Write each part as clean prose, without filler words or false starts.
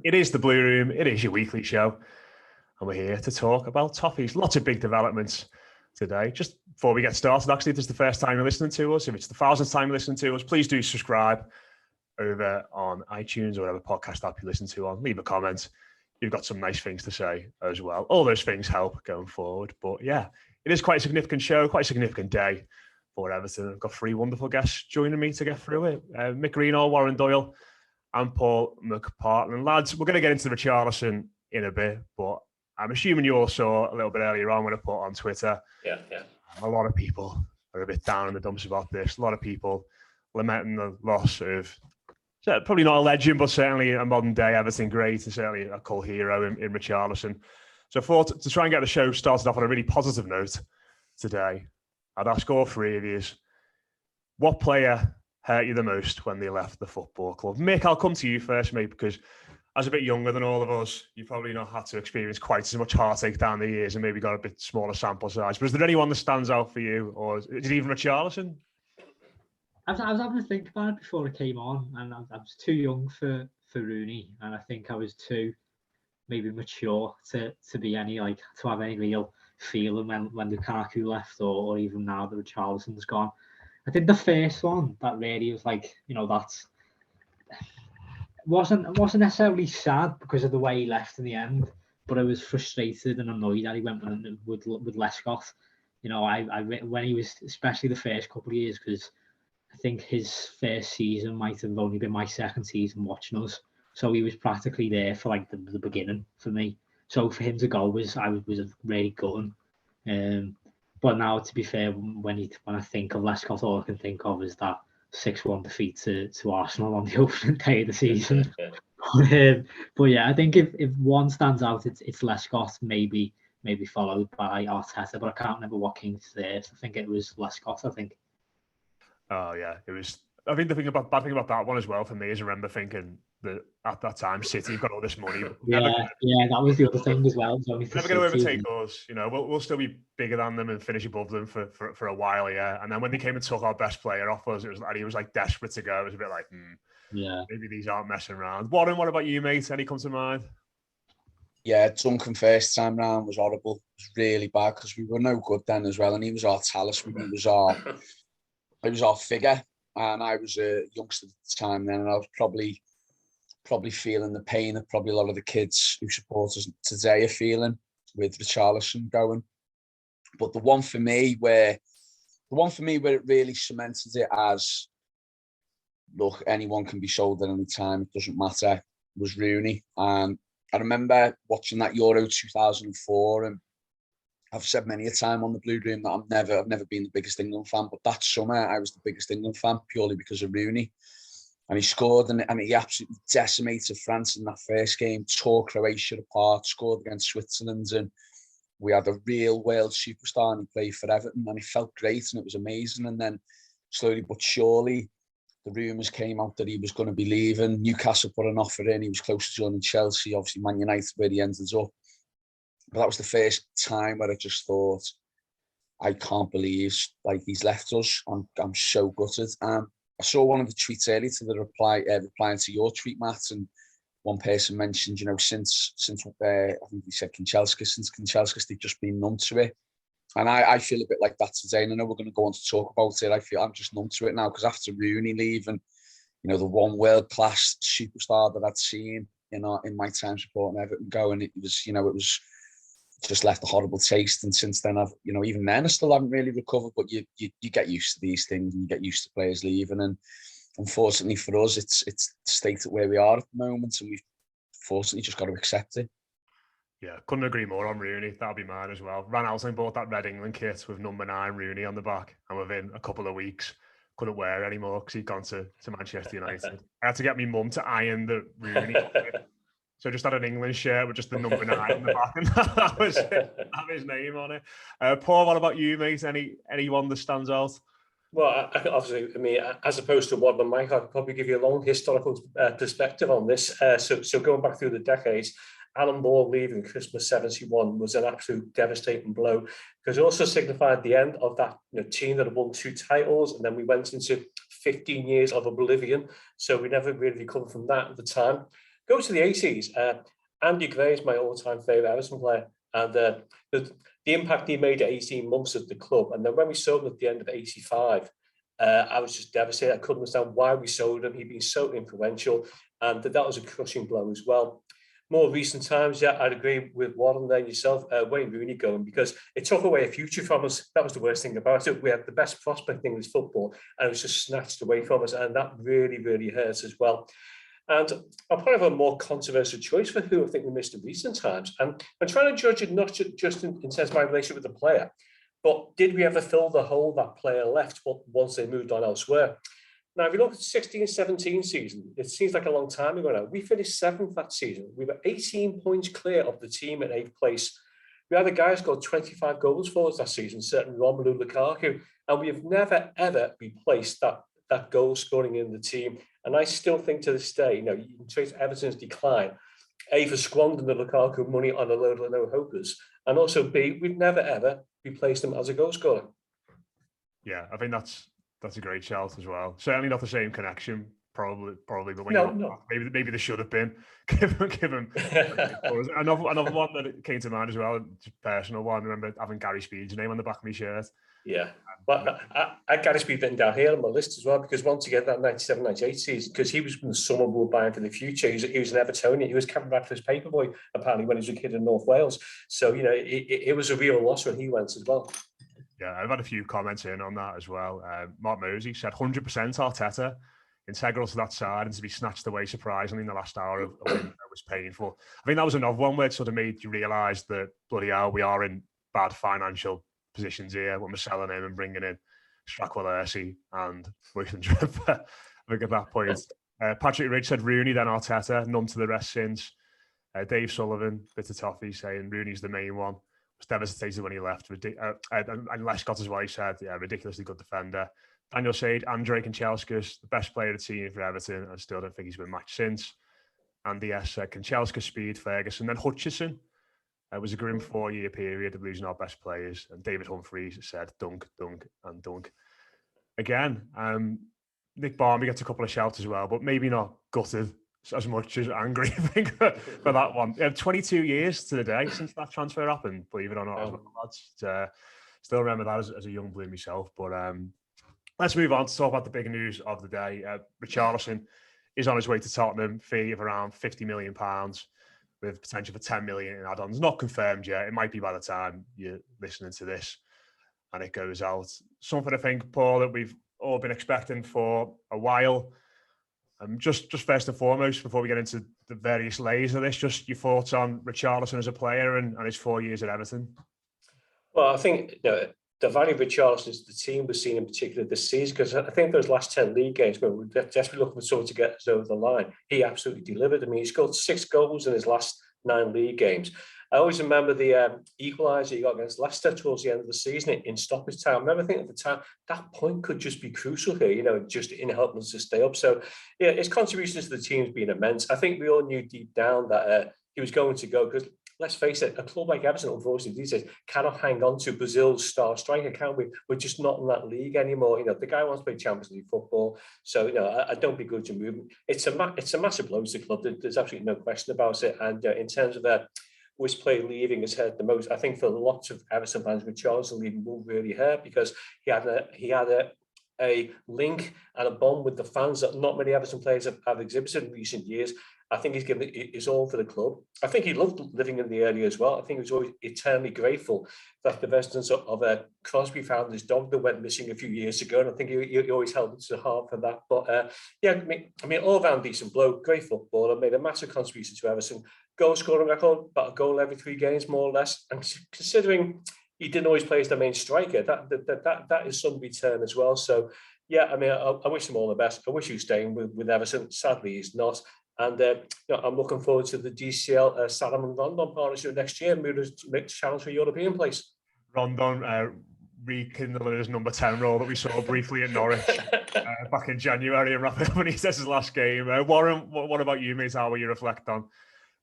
It is the Blue Room. It is your weekly show. And we're here to talk about toffees. Lots of big developments today. Just before we get started, actually, if this is the first time you're listening to us, if it's the 1000th time you're listening to us, please do subscribe over on iTunes or whatever podcast app you listen to on. Leave a comment. You've got some nice things to say as well. All those things help going forward. But yeah, it is quite a significant show, quite a significant day for Everton. I've got three wonderful guests joining me to get through it. Mick, Warren Doyle, and Paul McPartland. Lads, we're going to get into the Richarlison in a bit, but I'm assuming you all saw a little bit earlier on when I put on Twitter. Yeah. A lot of people are a bit down in the dumps about this. A lot of people lamenting the loss of probably not a legend, but certainly a modern day Everton great, and certainly a cult hero in Richarlison. So to try and get the show started off on a really positive note today, I'd ask all three of you, what player hurt you the most when they left the football club? Mick, I'll come to you first, mate, because as a bit younger than all of us, you've probably not had to experience quite as much heartache down the years and maybe got a bit smaller sample size. But is there anyone that stands out for you, or is it even Richarlison? I was having to think about it before I came on, and I was too young for Rooney, and I think I was too maybe mature to be to have any real feeling when Lukaku left, or even now that Richarlison's gone. I think the first one that really was that wasn't necessarily sad because of the way he left in the end, but I was frustrated and annoyed that he went with Lescott. When he was, especially the first couple of years, because I think his first season might have only been my second season watching us, so he was practically there for the beginning for me. So for him to go was really gutting. But now, to be fair, when I think of Lescott, all I can think of is that 6-1 defeat to Arsenal on the opening day of the season. But yeah, I think if one stands out, it's Lescott, maybe followed by Arteta, but I can't remember what came first. I think it was Lescott, I think. Oh yeah, it was. I think bad thing about that one as well for me is I remember thinking that at that time City have got all this money. But yeah, that was the other thing as well. Never going to overtake us. We'll still be bigger than them and finish above them for a while, yeah. And then when they came and took our best player off us, he was desperate to go. It was a bit like, maybe these aren't messing around. Warren, what about you, mate? Any come to mind? Yeah, Duncan first time round was horrible. It was really bad because we were no good then as well, and he was our talisman. He was our figure. And I was a youngster at the time then, and I was probably feeling the pain that probably a lot of the kids who support us today are feeling with Richarlison going. But the one for me where it really cemented it as, look, anyone can be sold at any time, it doesn't matter, was Rooney. And I remember watching that Euro 2004, and I've said many a time on the Blue Room that I've never been the biggest England fan, but that summer I was the biggest England fan purely because of Rooney. And he scored and he absolutely decimated France in that first game, tore Croatia apart, scored against Switzerland, and we had a real world superstar, and he played for Everton, and he felt great and it was amazing. And then slowly but surely the rumours came out that he was going to be leaving. Newcastle put an offer in, he was close to joining Chelsea, obviously Man United where he ended up. But that was the first time where I just thought, I can't believe he's left us. I'm so gutted. I saw one of the tweets earlier to the replying to your tweet, Matt, and one person mentioned, since I think he said since Kanchelskis, they've just been numb to it. And I feel a bit like that today. And I know we're going to go on to talk about it. I feel I'm just numb to it now because after Rooney leaving, the one world-class superstar that I'd seen, in my time supporting Everton going, it was just left a horrible taste. And since then, even then I still haven't really recovered, but you get used to these things and you get used to players leaving. And unfortunately for us, it's the state of where we are at the moment, and we've fortunately just got to accept it. Yeah, couldn't agree more on Rooney. That'll be mine as well. Ran out and bought that Red England kit with number 9 Rooney on the back, and within a couple of weeks couldn't wear it anymore because he'd gone to Manchester United. I had to get my mum to iron the Rooney So I just had an England shirt with just the number 9 in the back, and that was it. Have his name on it. Paul, what about you, mate? Anyone that stands out? Well, obviously, as opposed to what Mike, I could probably give you a long historical perspective on this. So going back through the decades, Alan Moore leaving Christmas '71 was an absolute devastating blow, because it also signified the end of that team that had won 2 titles, and then we went into 15 years of oblivion. So we never really recovered from that at the time. Go to the 80s. Andy Gray is my all-time favourite Everton player, and the impact he made at 18 months at the club. And then when we sold him at the end of 85, I was just devastated. I couldn't understand why we sold him. He'd been so influential, and that was a crushing blow as well. More recent times, yeah, I'd agree with Warren there yourself, Wayne Rooney going, because it took away a future from us. That was the worst thing about it. We had the best prospect in English football, and it was just snatched away from us, and that really, really hurts as well. And I'll probably have a more controversial choice for who I think we missed in recent times. And I'm trying to judge it not just in terms of my relationship with the player, but did we ever fill the hole that player left once they moved on elsewhere? Now, if you look at the 16-17 season, it seems like a long time ago now. We finished 7th that season. We were 18 points clear of the team in 8th place. We had a guy who scored 25 goals for us that season, certain Romelu Lukaku, and we have never, ever replaced that goal scoring in the team. And I still think to this day, you can trace Everton's decline, A, for squandering the Lukaku money on a load of no-hopers, and also B, we've never, ever replaced him as a goal scorer. Yeah, I think that's a great shout as well. Certainly not the same connection, probably, but when no. maybe they should have been. Give him. another one that came to mind as well, just personal one. I remember having Gary Speed's name on the back of my shirt. Yeah, but I Gary Speed written down here on my list as well, because once again, that 97-98 season, because he was from the summer we were buying for the future. He was an Evertonian. He was Kevin Radcliffe's paperboy, apparently, when he was a kid in North Wales. So, it was a real loss when he went as well. Yeah, I've had a few comments in on that as well. Mark Mosey said 100% Arteta, integral to that side, and to be snatched away surprisingly in the last hour of it was painful. I think that was another one where it sort of made you realise that, bloody hell, we are in bad financial positions here when we're selling him and bringing in Stracqualursi and Wilson Dripper. I think at that point. Patrick Ridge said Rooney, then Arteta, none to the rest since. Dave Sullivan, bit of toffee, saying Rooney's the main one. Was devastated when he left. And Lescott as well, he said, yeah, ridiculously good defender. Daniel said, Andre Kanchelskis, the best player of the team for Everton. I still don't think he's been matched since. Andy S said, Kanchelskis, Speed, Ferguson. Then Hutchison. It was a grim 4-year period of losing our best players. And David Humphreys said, Dunk, and Dunk. Again, Nick Barmby gets a couple of shouts as well, but maybe not gutted as much as angry, I think, for that one. 22 years to the day since that transfer happened, believe it or not, as well, lads. Still remember that as a young blue myself. But let's move on to talk about the big news of the day. Richarlison is on his way to Tottenham, fee of around £50 million, with potential for 10 million in add-ons. Not confirmed yet. It might be by the time you're listening to this and it goes out. Something I think, Paul, that we've all been expecting for a while. Just first and foremost, before we get into the various layers of this, just your thoughts on Richarlison as a player and his 4 years at Everton. Well, I think the value of Richarlison is the team we've seen in particular this season, because I think those last 10 league games where we're desperately looking for someone to get us over the line, he absolutely delivered. I mean, he scored 6 goals in his last 9 league games. I always remember the equaliser he got against Leicester towards the end of the season in stoppage time. I remember thinking at the time, that point could just be crucial here, just in helping us to stay up. So, yeah, his contributions to the team has been immense. I think we all knew deep down that he was going to go, because let's face it, a club like Everton, unfortunately, these days cannot hang on to Brazil's star striker, can we? We're just not in that league anymore. The guy wants to play Champions League football. So, I don't begrudge him moving. It's a massive blow to the club. There's absolutely no question about it. And in terms of which player leaving has hurt the most, I think for lots of Everton fans, Richarlison leaving will really hurt, because he had a link and a bond with the fans that not many Everton players have exhibited in recent years. I think he's given his all for the club. I think he loved living in the area as well. I think he was always eternally grateful that the residents of Crosby found his dog that went missing a few years ago, and I think he always held it to heart for that. But yeah, I mean, all round decent bloke, great footballer, made a massive contribution to Everton. Goal scoring record, about a goal every 3 games, more or less. And considering he didn't always play as the main striker, that is some return as well. So yeah, I mean, I wish him all the best. I wish he was staying with Everton. Sadly, he's not. And I'm looking forward to the DCL Salomon Rondon partnership next year. Make challenge for a European place. Rondon rekindling his number 10 role that we saw briefly at Norwich back in January and wrapping up when he says his last game. Warren, what about you, mate? How will you reflect on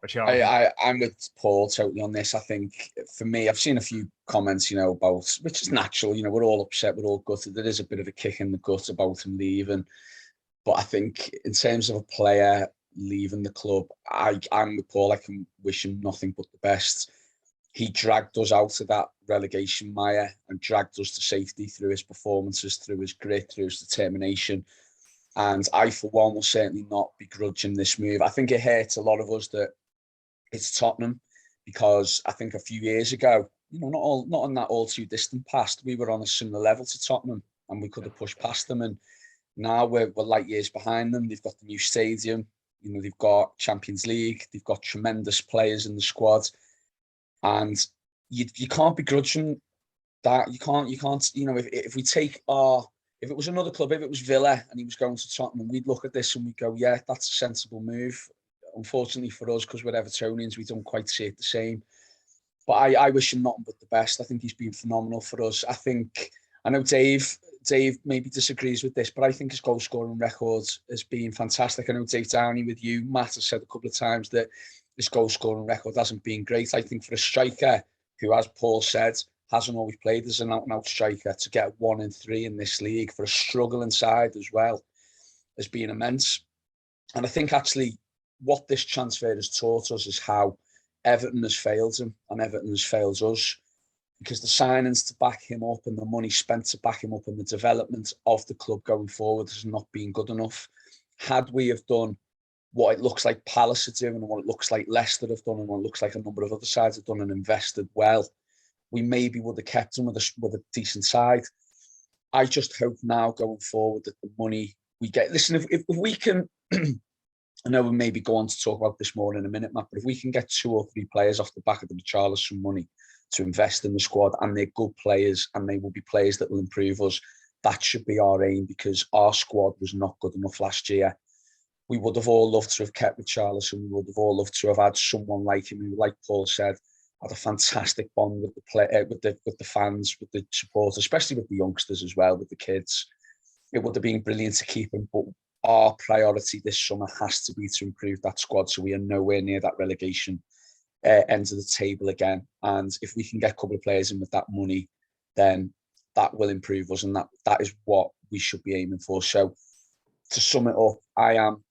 Richarlison? I'm with Paul totally on this. I think for me, I've seen a few comments, about, which is natural. We're all upset, we're all gutted. There is a bit of a kick in the gut about him leaving. But I think in terms of a player, leaving the club. I'm with Paul. I can wish him nothing but the best. He dragged us out of that relegation mire and dragged us to safety through his performances, through his grit, through his determination. And I, for one, will certainly not begrudge him this move. I think it hurts a lot of us that it's Tottenham, because I think a few years ago, not in that all too distant past, we were on a similar level to Tottenham and we could have pushed past them. And now we're light years behind them. They've got the new stadium, they've got Champions League, they've got tremendous players in the squad. And you can't begrudge them that. You can't, if we take if it was another club, if it was Villa and he was going to Tottenham, we'd look at this and we'd go, yeah, that's a sensible move. Unfortunately for us, because we're Evertonians, we don't quite see it the same. But I wish him nothing but the best. I think he's been phenomenal for us. I know Dave maybe disagrees with this, but I think his goal scoring record has been fantastic. I know Dave Downey with you, Matt, has said a couple of times that his goal scoring record hasn't been great. I think for a striker who, as Paul said, hasn't always played as an out-and-out striker, to get 1 in 3 in this league for a struggling side as well has been immense. And I think actually what this transfer has taught us is how Everton has failed him and Everton has failed us, because the signings to back him up and the money spent to back him up and the development of the club going forward has not been good enough. Had we have done what it looks like Palace are doing and what it looks like Leicester have done and what it looks like a number of other sides have done and invested well, we maybe would have kept him with a decent side. I just hope now going forward that the money we get... Listen, if we can... I know we'll maybe go on to talk about this more in a minute, Matt, but if we can get 2 or 3 players off the back of the Richarlison money to invest in the squad, and they're good players and they will be players that will improve us, that should be our aim, because our squad was not good enough last year. We would have all loved to have kept Richarlison. We would have all loved to have had someone like him who, like Paul said, had a fantastic bond with the fans, with the supporters, especially with the youngsters as well, with the kids. It would have been brilliant to keep him, but our priority this summer has to be to improve that squad so we are nowhere near that relegation end of the table again. And if we can get a couple of players in with that money, then that will improve us, and that is what we should be aiming for. So to sum it up, I am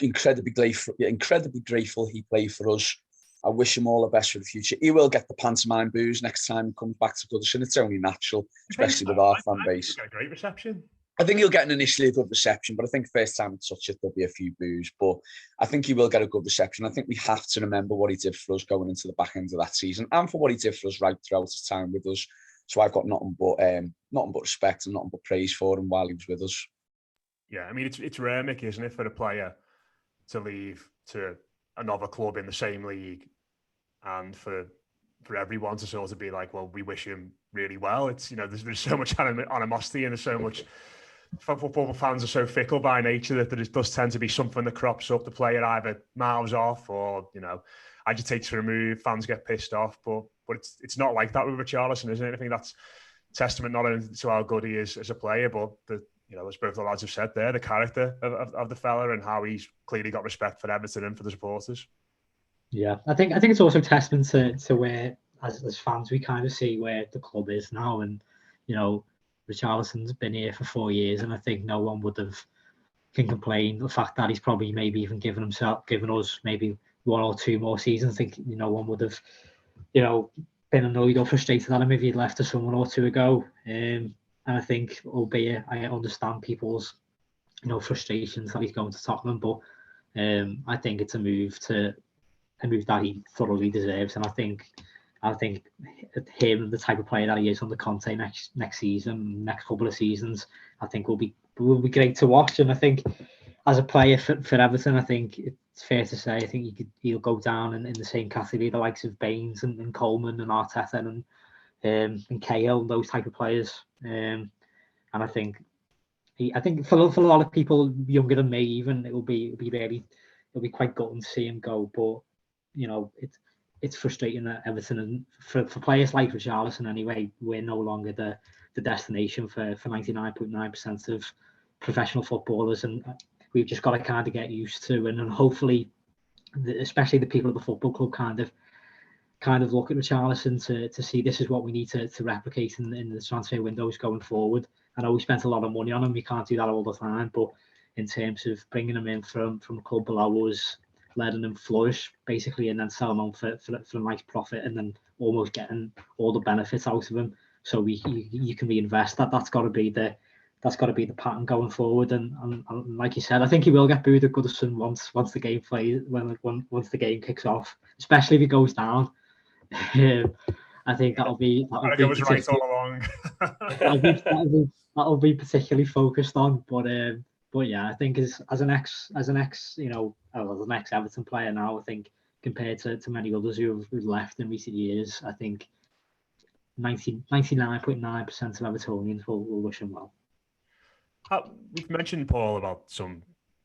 incredibly grateful he played for us. I wish him all the best for the future. He will get the pantomime boos next time he comes back to Goodison. It's only natural, especially with our fan base. Got a great reception. I think he'll get initially a good reception, but I think first time in touch it, there'll be a few boos. But I think he will get a good reception. I think we have to remember what he did for us going into the back end of that season, and for what he did for us right throughout his time with us. So I've got nothing but respect and nothing but praise for him while he was with us. Yeah, I mean, it's rare, Mick, isn't it, for a player to leave to another club in the same league, and for everyone to sort of be like, well, we wish him really well. It's, there's so much animosity and there's so much... Football fans are so fickle by nature that there does tend to be something that crops up. The player either mouths off or, agitates for a move. Fans get pissed off, but it's not like that with Richarlison, isn't it? I think that's testament not only to how good he is as a player, but as both the lads have said there, the character of the fella and how he's clearly got respect for Everton and for the supporters. Yeah, I think it's also testament to where, as fans, we kind of see where the club is now, and Richarlison's been here for 4 years, and I think no one can complain the fact that he's probably maybe even given us maybe 1 or 2 more seasons. I think no one would have, been annoyed or frustrated at him if he'd left us 1 or 2 ago. And I think, albeit I understand people's, frustrations that he's going to Tottenham, but I think it's a move that he thoroughly deserves, and I think him, the type of player that he is under Conte next season, next couple of seasons, I think will be great to watch. And I think as a player for Everton, I think it's fair to say I think he'll go down in the same category, the likes of Baines and Coleman and Arteta and Cahill, those type of players. And I think for a lot of people younger than me, even it'll be quite gutting to see him go. But it's frustrating that Everton, and for players like Richarlison anyway, we're no longer the destination for 99.9% of professional footballers, and we've just got to kind of get used to, and hopefully, especially the people at the football club, kind of look at Richarlison to see this is what we need to replicate in the transfer windows going forward. I know we spent a lot of money on him. We can't do that all the time, but in terms of bringing him in from a club below us, letting him flourish basically, and then selling on for a nice profit, and then almost getting all the benefits out of him. So you can reinvest that. That's got to be the pattern going forward. And like you said, I think he will get booed at Goodison once the game plays, once the game kicks off, especially if he goes down. I think that'll be was right all along. that'll be particularly focused on. But yeah, I think as an ex Everton player now, I think compared to many others who've left in recent years, I think 99.9% of Evertonians will wish him well. We've mentioned, Paul, about some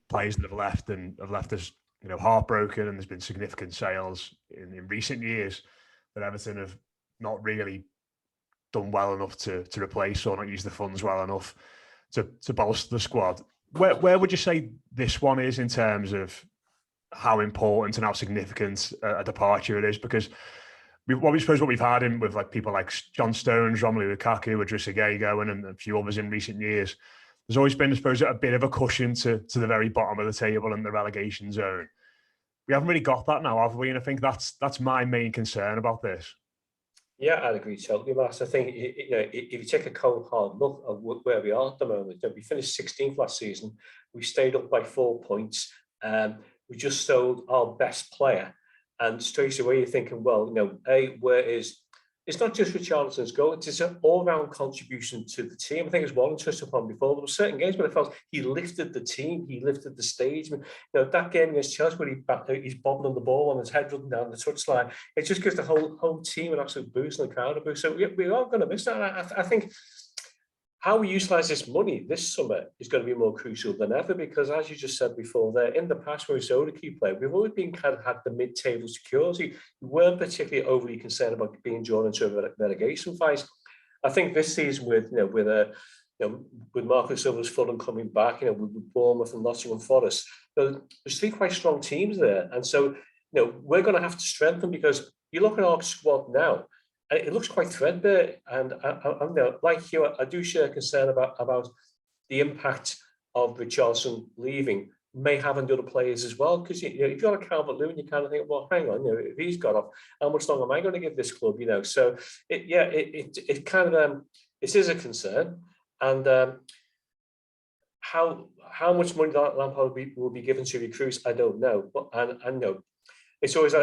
players that have left us, heartbroken, and there's been significant sales in recent years that Everton have not really done well enough to replace, or not use the funds well enough to bolster the squad. Where would you say this one is in terms of how important and how significant a departure it is? Because what we've had in with people like John Stones, Romelu Lukaku, Idrissa Gueye going, and a few others in recent years, there's always been, I suppose, a bit of a cushion to the very bottom of the table and the relegation zone. We haven't really got that now, have we? And I think that's my main concern about this. Yeah, I'd agree totally, Matt. I think if you take a cold hard look at where we are at the moment, we finished 16th last season. We stayed up by 4 points. We just sold our best player, and straight away you're thinking, well, where is? It's not just Richarlison's goal; it's an all-round contribution to the team. I think as Warren touched upon before, there were certain games where I felt he lifted the team, he lifted the stage. That game against Chelsea where he's bobbling the ball on his head, running down the touchline, it just gives the whole team an absolute boost and the crowd a boost. So we are going to miss that. I think how we utilise this money this summer is going to be more crucial than ever, because as you just said before there, in the past when we sold a key player, we've always been had the mid-table security. We weren't particularly overly concerned about being drawn into a relegation fight. I think this season with Marcus Silva's Fulham coming back, with Bournemouth and Nottingham Forest, there's three quite strong teams there. And so, we're going to have to strengthen, because you look at our squad now, it looks quite threadbare, and I'm like you, I do share concern about the impact of Richarlison leaving may have on the other players as well. Because if you've got a Calvert-Lewin, you kind of think, well, hang on, if he's got off, how much longer am I going to give this club? So it kind of it is a concern, and how much money that Lampard will be given to recruits, I don't know, but I know it's always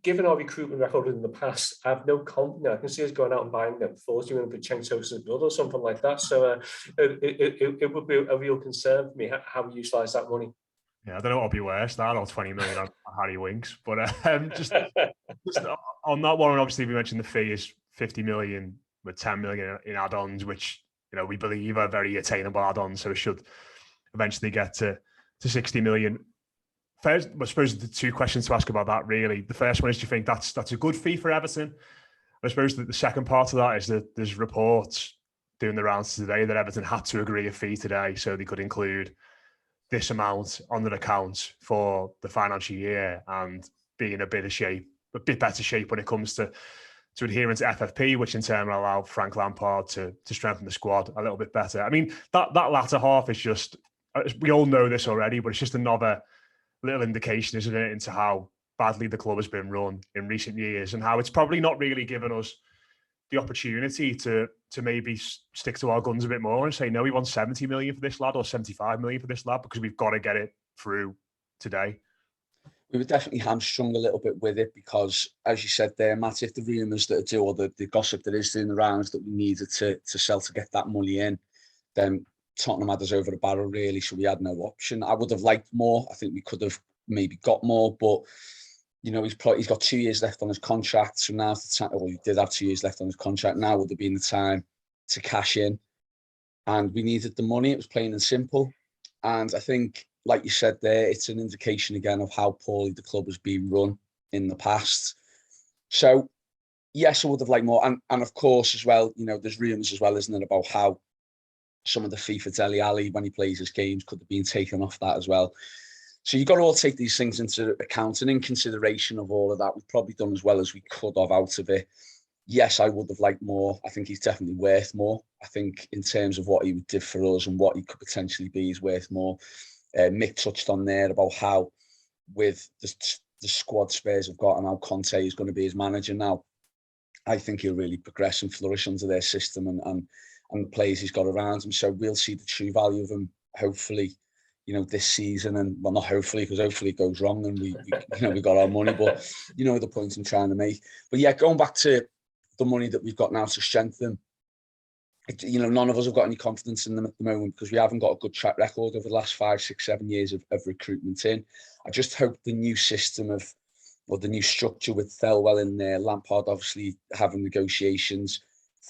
given our recruitment record in the past, I have no confidence. I can see us going out and buying 40 million for Cenk blood or something like that. So it would be a real concern for me how we utilise that money. Yeah, I don't know what would be worse, that or 20 million on Harry Winks. But just on that one, obviously we mentioned the fee is 50 million with 10 million in add-ons, which we believe are very attainable add-ons. So it should eventually get to 60 million. First, I suppose the two questions to ask about that, really. The first one is, do you think that's a good fee for Everton? I suppose the second part of that is that there's reports doing the rounds today that Everton had to agree a fee today so they could include this amount on their accounts for the financial year and be in a bit better shape when it comes to adhering to FFP, which in turn will allow Frank Lampard to strengthen the squad a little bit better. I mean, that latter half is just, we all know this already, but it's just another little indication, isn't it, into how badly the club has been run in recent years, and how it's probably not really given us the opportunity to maybe stick to our guns a bit more and say, no, we want 70 million for this lad or 75 million for this lad, because we've got to get it through today. We were definitely hamstrung a little bit with it, because, as you said there, Matt, if the rumours that do, or the gossip that is doing the rounds that we needed to sell to get that money in, then Tottenham had us over the barrel, really, so we had no option. I would have liked more. I think we could have maybe got more, but he's got 2 years left on his contract. So now's the time. Well, he did have 2 years left on his contract. Now would have been the time to cash in, and we needed the money. It was plain and simple. And I think, like you said there, it's an indication again of how poorly the club has been run in the past. So yes, I would have liked more, and of course as well, there's rumours as well, isn't it, about how some of the fee for Dele Alli when he plays his games could have been taken off that as well. So you've got to all take these things into account, and in consideration of all of that, we've probably done as well as we could have out of it. Yes, I would have liked more. I think he's definitely worth more. I think in terms of what he did for us and what he could potentially be, he's worth more. Mick touched on there about how with the squad Spurs have got and how Conte is going to be his manager now, I think he'll really progress and flourish under their system and the players he's got around him. So we'll see the true value of him, hopefully, this season. And well, not hopefully, because hopefully it goes wrong and we got our money. But the point I'm trying to make. But yeah, going back to the money that we've got now to strengthen. None of us have got any confidence in them at the moment because we haven't got a good track record over the last 5, 6, 7 years of recruitment in. I just hope the new system the new structure with Thelwell in there, Lampard obviously having negotiations,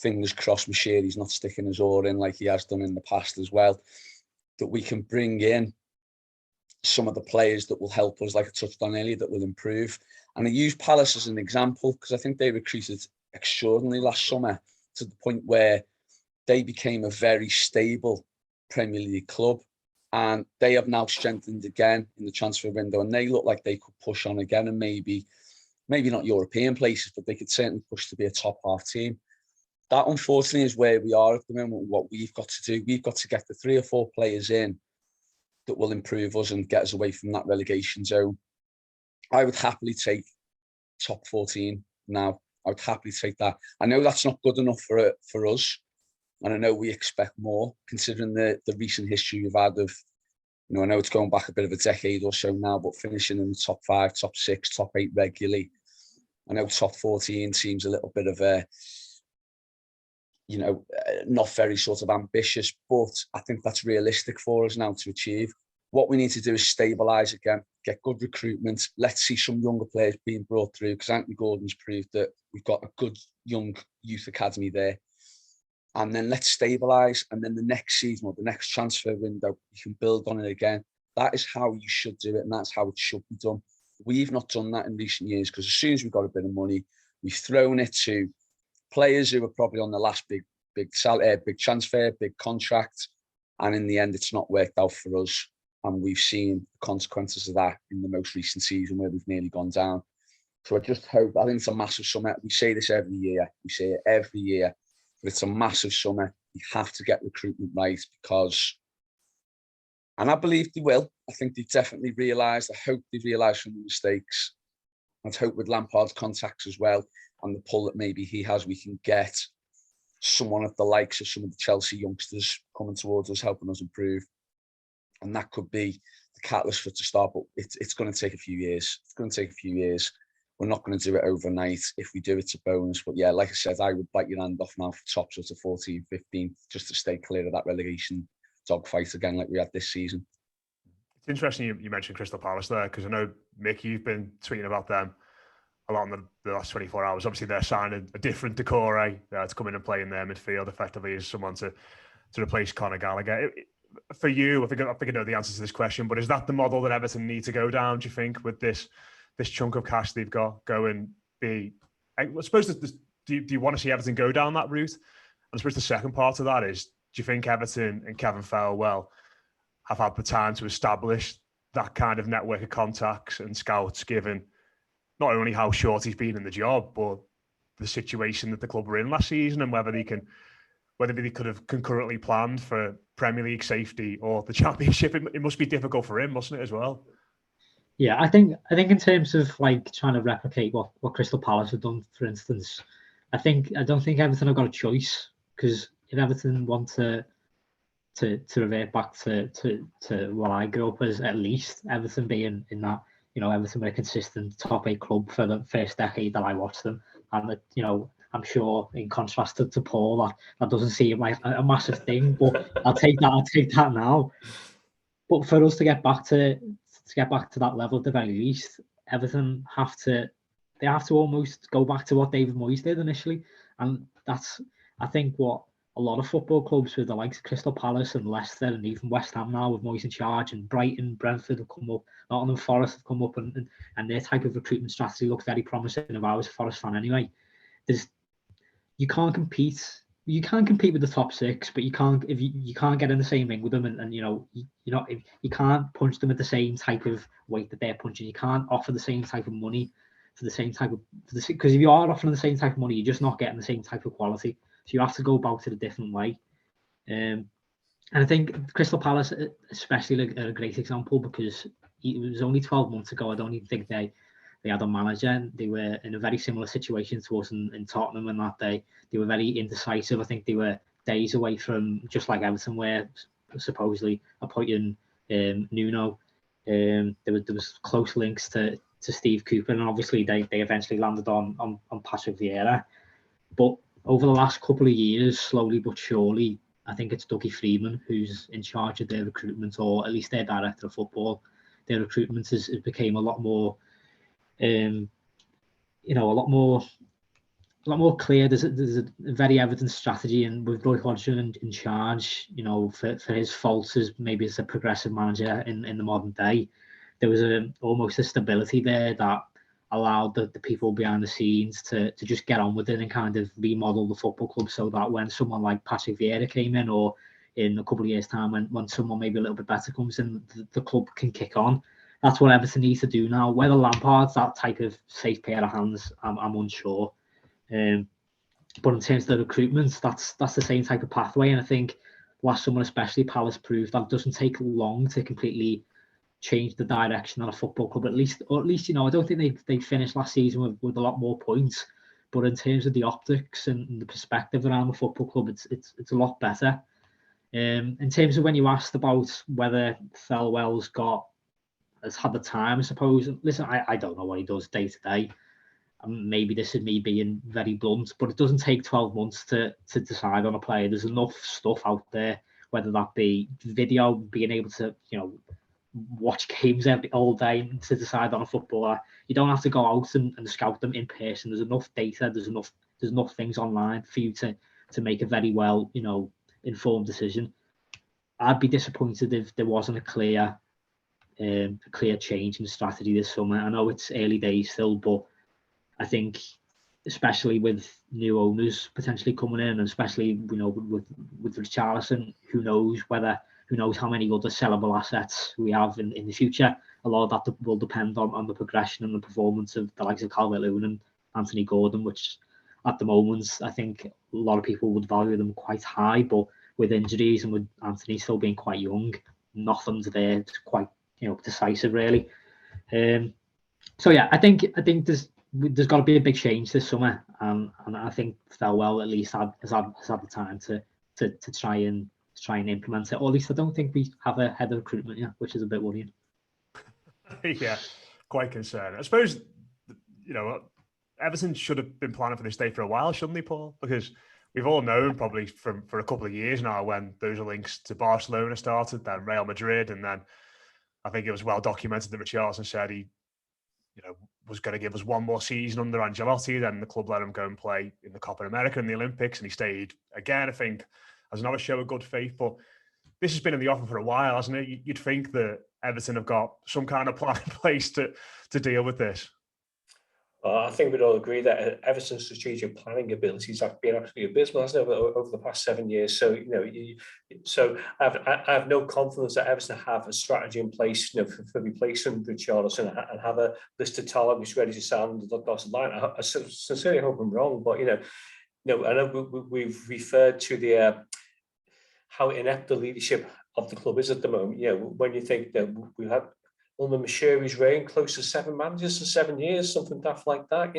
fingers crossed, Mashiri's not sticking his oar in like he has done in the past as well, that we can bring in some of the players that will help us, like I touched on earlier, that will improve. And I use Palace as an example because I think they recruited extraordinarily last summer to the point where they became a very stable Premier League club, and they have now strengthened again in the transfer window, and they look like they could push on again, and maybe not European places, but they could certainly push to be a top half team. That, unfortunately, is where we are at the moment. What we've got to do, we've got to get the 3 or 4 players in that will improve us and get us away from that relegation zone. I would happily take top 14 now. I would happily take that. I know that's not good enough for us. And I know we expect more, considering the recent history we've had of, I know it's going back a bit of a decade or so now, but finishing in the top 5, top 6, top 8 regularly. I know top 14 seems a little bit of a, not very sort of ambitious, but I think that's realistic for us now to achieve. What we need to do is stabilise again, get good recruitment. Let's see some younger players being brought through, because Anthony Gordon's proved that we've got a good young youth academy there. And then let's stabilise, and then the next season or the next transfer window, you can build on it again. That is how you should do it, and that's how it should be done. We've not done that in recent years, because as soon as we've got a bit of money, we've thrown it to players who are probably on the last big transfer, big contract, and in the end, it's not worked out for us. And we've seen the consequences of that in the most recent season, where we've nearly gone down. So I just hope, I think it's a massive summer. We say this every year. We say it every year. But it's a massive summer. You have to get recruitment right, because, and I believe they will. I think they've definitely realised. I hope they've realised from the mistakes. I'd hope with Lampard's contacts as well, and the pull that maybe he has, we can get someone of the likes of some of the Chelsea youngsters coming towards us, helping us improve. And that could be the catalyst for it to start. But it's going to take a few years. It's going to take a few years. We're not going to do it overnight. If we do, it's a bonus. But yeah, like I said, I would bite your hand off now for top sort of 14, 15, just to stay clear of that relegation dogfight again, like we had this season. It's interesting you mentioned Crystal Palace there, because I know, Mick, you've been tweeting about them a lot in the last 24 hours. Obviously, they're signing a different Decore to come in and play in their midfield effectively as someone to replace Conor Gallagher. For you, I think I know the answer to this question, but is that the model that Everton need to go down, do you think, with this chunk of cash they've got, go and be... I suppose, do you want to see Everton go down that route? And I suppose the second part of that is, do you think Everton and Kevin Thelwell have had the time to establish that kind of network of contacts and scouts, given not only how short he's been in the job, but the situation that the club were in last season, and whether they could have concurrently planned for Premier League safety or the Championship? It must be difficult for him, mustn't it, as well? Yeah, I think in terms of like trying to replicate what Crystal Palace have done, for instance, I don't think Everton have got a choice, because if Everton want to revert back to what I grew up as, at least Everton being in that, Everton were a consistent top 8 club for the first decade that I watched them, and that, I'm sure in contrast to Paul, that doesn't seem like a massive thing, but I'll take that now. But for us to get back to that level at the very least, Everton have to almost go back to what David Moyes did initially. And that's, I think, what a lot of football clubs with the likes of Crystal Palace and Leicester and even West Ham now with Moyes in charge, and Brighton, Brentford have come up, Nottingham Forest have come up, and their type of recruitment strategy looks very promising. If I was a Forest fan anyway, you can't compete. You can compete with the top 6, but you can't if you can't get in the same ring with them, and if you can't punch them at the same type of weight that they're punching. You can't offer the same type of money for the same type of, because if you are offering the same type of money, you're just not getting the same type of quality. So you have to go about it a different way. And I think Crystal Palace, especially, are a great example because it was only 12 months ago. I don't even think they had a manager. They were in a very similar situation to us in Tottenham, and that they were very indecisive. I think they were days away from, just like Everton were, supposedly appointing Nuno. There was close links to Steve Cooper, and obviously they eventually landed on Patrick Vieira. But over the last couple of years, slowly but surely, I think it's Dougie Freeman who's in charge of their recruitment, or at least their director of football. Their recruitment has became a lot more, a lot more clear. There's a very evident strategy, and with Roy Hodgson in charge, for his faults as maybe as a progressive manager in the modern day, there was almost a stability there that allowed the people behind the scenes to just get on with it and kind of remodel the football club, so that when someone like Patrick Vieira came in, or in a couple of years' time when someone maybe a little bit better comes in, the club can kick on. That's what Everton needs to do now. Whether Lampard's that type of safe pair of hands, I'm unsure. But in terms of the recruitment, that's the same type of pathway. And I think last summer especially, Palace proved that it doesn't take long to completely change the direction of a football club. At least, I don't think they finished last season with a lot more points. But in terms of the optics and the perspective around the football club, it's a lot better. In terms of when you asked about whether Thelwell's has had the time, I suppose. Listen, I don't know what he does day to day. Maybe this is me being very blunt, but it doesn't take 12 months to decide on a player. There's enough stuff out there, whether that be video, being able to watch games all day to decide on a footballer. You don't have to go out and scout them in person. There's enough data. There's enough things online for you to make a very well informed decision. I'd be disappointed if there wasn't a clear change in strategy this summer. I know it's early days still, but I think, especially with new owners potentially coming in, and especially with Richarlison, who knows how many other sellable assets we have in the future. A lot of that will depend on the progression and the performance of the likes of Calvert-Lewin and Anthony Gordon, which at the moment I think a lot of people would value them quite high, but with injuries and with Anthony still being quite young, nothing's there. It's quite decisive really. So yeah, I think there's got to be a big change this summer, and I think Thelwell at least has had the time to try and implement it. Or at least I don't think we have a head of recruitment yet, which is a bit worrying. Yeah, quite concerned. I suppose Everton should have been planning for this day for a while, shouldn't they, Paul? Because we've all known probably for a couple of years now when those links to Barcelona started, then Real Madrid, and then I think it was well documented that Richarlison said he was going to give us one more season under Ancelotti. Then the club let him go and play in the Copa America and the Olympics, and he stayed again, I think, as another show of good faith. But this has been in the offing for a while, hasn't it? You'd think that Everton have got some kind of plan in place to deal with this. I think we'd all agree that Everton's strategic planning abilities have been absolutely abysmal, hasn't it, over the past 7 years. So, I have no confidence that Everton have a strategy in place, for replacing Richarlison and have a list of targets ready to sound the dotted line. I sincerely hope I'm wrong, but I know we've referred to the how inept the leadership of the club is at the moment. When you think that we had under Mashiri's reign, close to 7 managers in 7 years, something daft like that,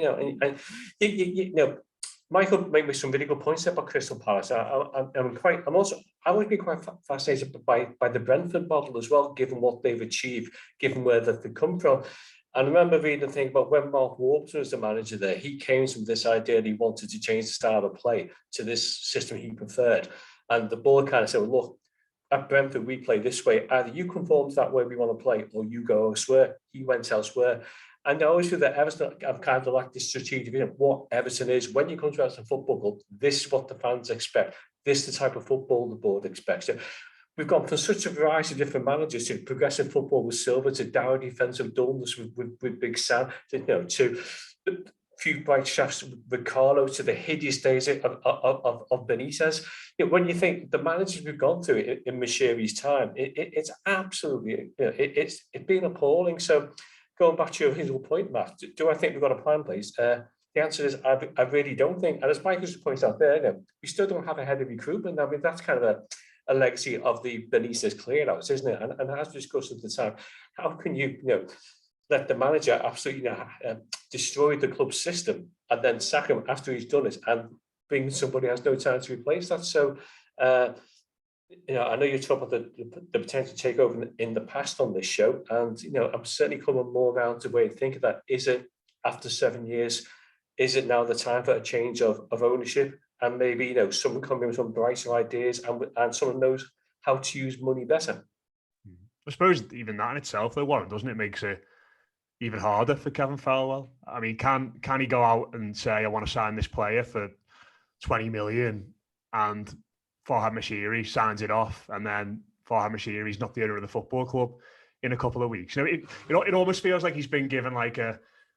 Michael made me some really good points about Crystal Palace. I would be quite fascinated by the Brentford model as well, given what they've achieved, given where they've come from. And I remember reading a thing about when Mark Warburton was the manager there, he came from this idea that he wanted to change the style of play to this system he preferred. And the board kind of said, well, look, at Brentford, we play this way. Either you conform to that way we want to play, or you go elsewhere. He went elsewhere. And I always feel that Everton have kind of like this strategic vision of what Everton is. When you come to Everton Football Club, this is what the fans expect. This is the type of football the board expects. So we've gone from such a variety of different managers to progressive football with Silva, to dour defensive dullness with Big Sam, to few bright shafts with Carlo, to the hideous days of Benitez. When you think the managers we've gone through in Mashiri's time, it's absolutely, it's been appalling. So going back to your original point, Matt, do I think we've got a plan in place? The answer is I really don't think. And as Michael points out there, we still don't have a head of recruitment. I mean, that's kind of a legacy of the Benitez clearouts, isn't it? And as discussed at the time, how can you let the manager absolutely destroy the club system and then sack him after he's done it and bring somebody who has no time to replace that? So, I know you talk about the potential takeover in the past on this show, and I'm certainly coming more around to the way of thinking that is it after 7 years, is it now the time for a change of ownership, and maybe someone coming with some brighter ideas and someone knows how to use money better? I suppose even that in itself, though, Warren, doesn't it, makes it even harder for Kevin Farwell? I mean, can he go out and say, I want to sign this player for 20 million, and Farhad Moshiri signs it off, and then Farhad Moshiri's not the owner of the football club in a couple of weeks? It almost feels like he's been given like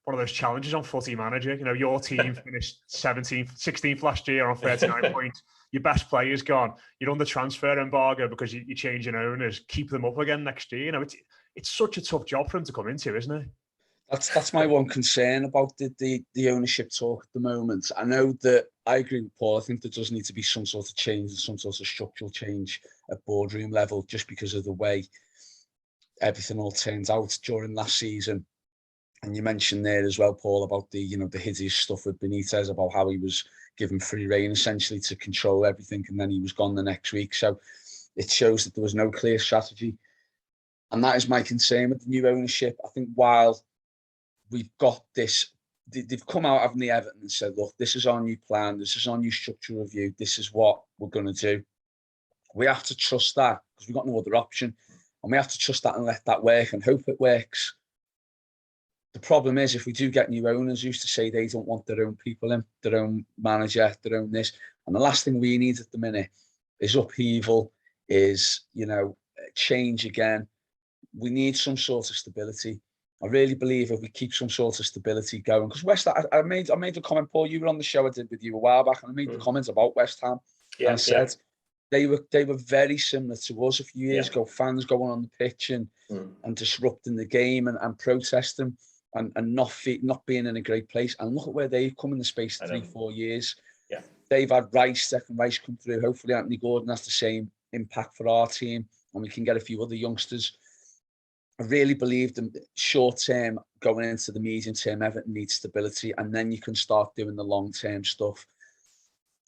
one of those challenges on Footy Manager. Your team finished 17th, 16th last year on 39 points. Your best player's gone. You're under transfer embargo because you're changing owners. Keep them up again next year. It's such a tough job for him to come into, isn't it? That's my one concern about the ownership talk at the moment. I know that I agree with Paul. I think there does need to be some sort of change and some sort of structural change at boardroom level, just because of the way everything all turned out during last season. And you mentioned there as well, Paul, about the hideous stuff with Benitez, about how he was given free rein essentially to control everything, and then he was gone the next week. So it shows that there was no clear strategy. And that is my concern with the new ownership. I think while we've got this, they've come out, haven't they, Everton, and said, look, this is our new plan, this is our new structural review, this is what we're going to do. We have to trust that because we've got no other option. And we have to trust that and let that work and hope it works. The problem is, if we do get new owners, used to say they don't want their own people in, their own manager, their own this. And the last thing we need at the minute is upheaval, is, change again. We need some sort of stability. I really believe if we keep some sort of stability going, because West Ham, I made a comment, Paul, you were on the show I did with you a while back, and I made the comment about West Ham. And I said they were very similar to us a few years ago, fans going on the pitch and disrupting the game and protesting and not being in a great place. And look at where they've come in the space of 3-4 years. Yeah. They've had Declan Rice come through. Hopefully Anthony Gordon has the same impact for our team, and we can get a few other youngsters. I really believe them short term, going into the medium term, Everton needs stability, and then you can start doing the long term stuff.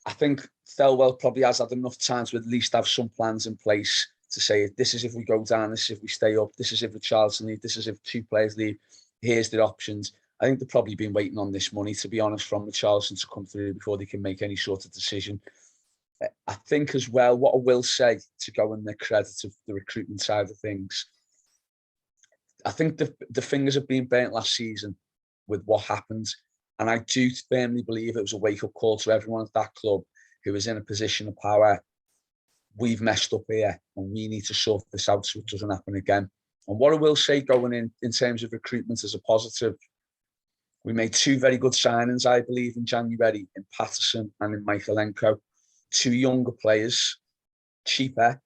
I think Thelwell probably has had enough time to at least have some plans in place to say, this is if we go down, this is if we stay up, this is if Richarlison leave, this is if 2 players leave, here's the options. I think they've probably been waiting on this money, to be honest, from Richarlison to come through before they can make any sort of decision. I think as well, what I will say, to go in the credit of the recruitment side of things, I think the fingers have been burnt last season with what happened. And I do firmly believe it was a wake-up call to everyone at that club who was in a position of power. We've messed up here and we need to sort this out so it doesn't happen again. And what I will say going in terms of recruitment as a positive, we made 2 very good signings, I believe, in January, in Patterson and in Michaelenko. 2 younger players, cheaper,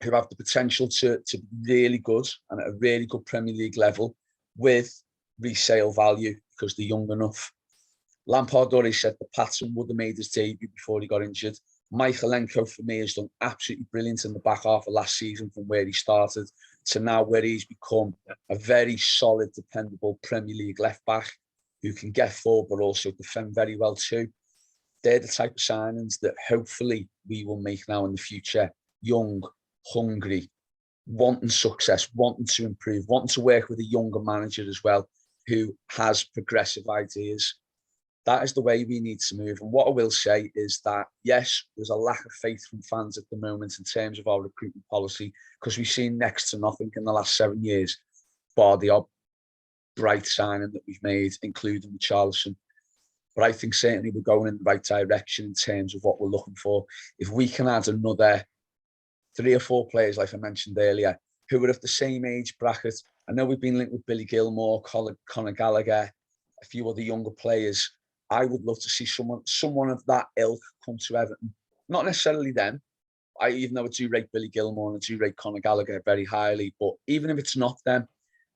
who have the potential to be really good and at a really good Premier League level with resale value because they're young enough. Lampard already said that Patterson would have made his debut before he got injured. Michaelenko, for me, has done absolutely brilliant in the back half of last season from where he started to now where he's become a very solid, dependable Premier League left-back who can get forward but also defend very well too. They're the type of signings that hopefully we will make now in the future. Young, hungry, wanting success, wanting to improve, wanting to work with a younger manager as well who has progressive ideas. That is the way we need to move. And what I will say is that, yes, there's a lack of faith from fans at the moment in terms of our recruitment policy, because we've seen next to nothing in the last 7 years, bar the odd bright signing that we've made, including Richarlison. But I think certainly we're going in the right direction in terms of what we're looking for. If we can add another 3 or 4 players, like I mentioned earlier, who are of the same age bracket. I know we've been linked with Billy Gilmore, Conor Gallagher, a few other younger players. I would love to see someone of that ilk come to Everton. Not necessarily them. Even though I do rate Billy Gilmore and I do rate Conor Gallagher very highly, but even if it's not them,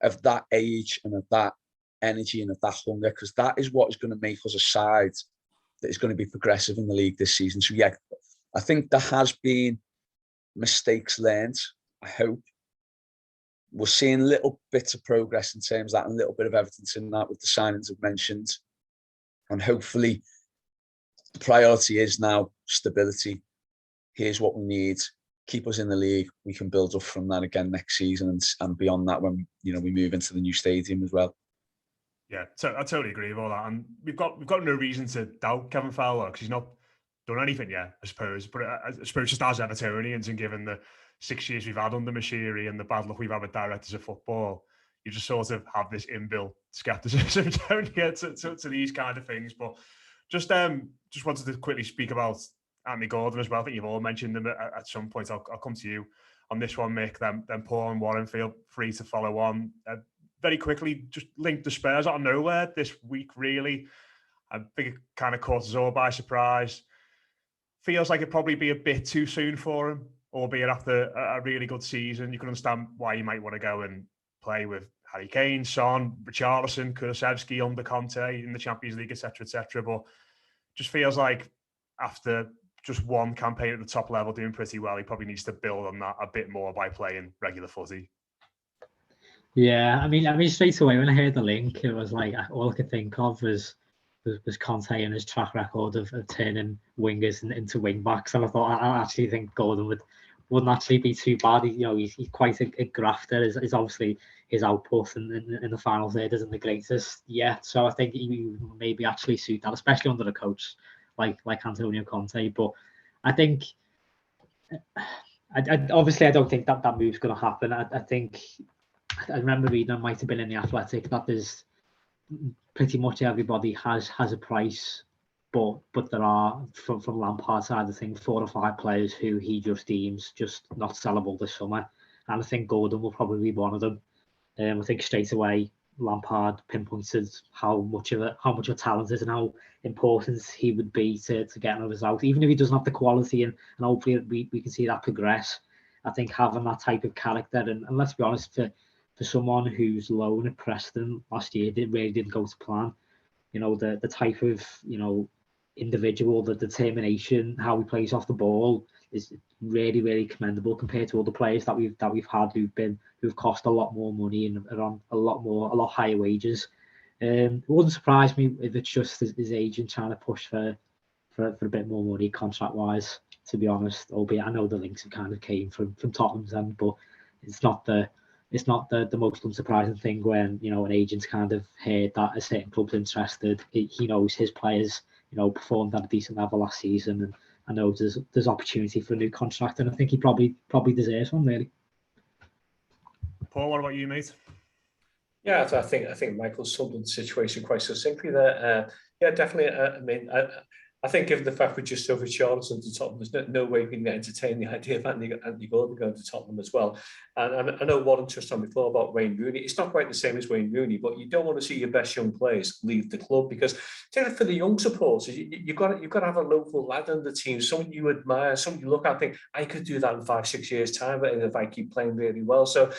of that age and of that energy and of that hunger, because that is what is going to make us a side that is going to be progressive in the league this season. So yeah, I think there has been mistakes learned. I hope we're seeing little bits of progress in terms of that, and a little bit of evidence in that with the signings I've mentioned. And hopefully, the priority is now stability. Here's what we need. Keep us in the league. We can build up from that again next season and beyond that when we move into the new stadium as well. Yeah, so I totally agree with all that, and we've got no reason to doubt Kevin Fowler because he's not done anything yet, I suppose. But I suppose just as Evertonians, and given the 6 years we've had under Mashiri and the bad luck we've had with directors of football, you just sort of have this inbuilt skepticism, don't you, to these kind of things. But just wanted to quickly speak about Anthony Gordon as well. I think you've all mentioned him at some point. I'll come to you on this one, Mick. Then Paul and Warren, feel free to follow on. Very quickly, just linked the Spurs out of nowhere this week, really. I think it kind of caught us all by surprise. Feels like it'd probably be a bit too soon for him, albeit after a really good season. You can understand why you might want to go and play with Harry Kane, Son, Richarlison, Kulusevski under Conte in the Champions League, etc. But just feels like after just one campaign at the top level doing pretty well, he probably needs to build on that a bit more by playing regular footy. Yeah, I mean, straight away when I heard the link, it was like all I could think of was Conte and his track record of turning wingers into wing backs, and I thought I actually think Gordon wouldn't actually be too bad. He's quite a grafter. Is obviously his output in the final third isn't the greatest yet, so I think he maybe actually suit that, especially under a coach like Antonio Conte. But I think obviously I don't think that move's going to happen. I think. I remember reading, it might have been in The Athletic, that there's pretty much everybody has a price, but there are, from Lampard's side of things, 4 or 5 players who he just deems just not sellable this summer, and I think Gordon will probably be one of them. I think straight away Lampard pinpointed how much of a talent is and how important he would be to get a result, even if he doesn't have the quality, and hopefully we can see that progress. I think having that type of character, and let's be honest, for someone whose loan at Preston last year really didn't go to plan, the type of individual, the determination, how he plays off the ball is really, really commendable compared to other players that we've had who've cost a lot more money and are on a lot higher wages. It wouldn't surprise me if it's just his agent trying to push for a bit more money contract wise, to be honest. Albeit I know the links have kind of came from Tottenham's end, but it's not the most unsurprising thing when an agent's kind of heard that a certain club's interested. He knows his players performed at a decent level last season, and I know there's opportunity for a new contract, and I think he probably deserves one, really. Paul, what about you, mate? Yeah, I think Michael summed up the situation quite succinctly there. Yeah, definitely. I think given the fact we just saw Richarlison to Tottenham, there's no way we can entertain the idea of Anthony Gordon going to Tottenham as well. And I know Warren touched on before about Wayne Rooney. It's not quite the same as Wayne Rooney, but you don't want to see your best young players leave the club, because take it for the young supporters, you've got to have a local lad on the team, someone you admire, someone you look at and think, I could do that in 5-6 years' time, but if I keep playing really well. So,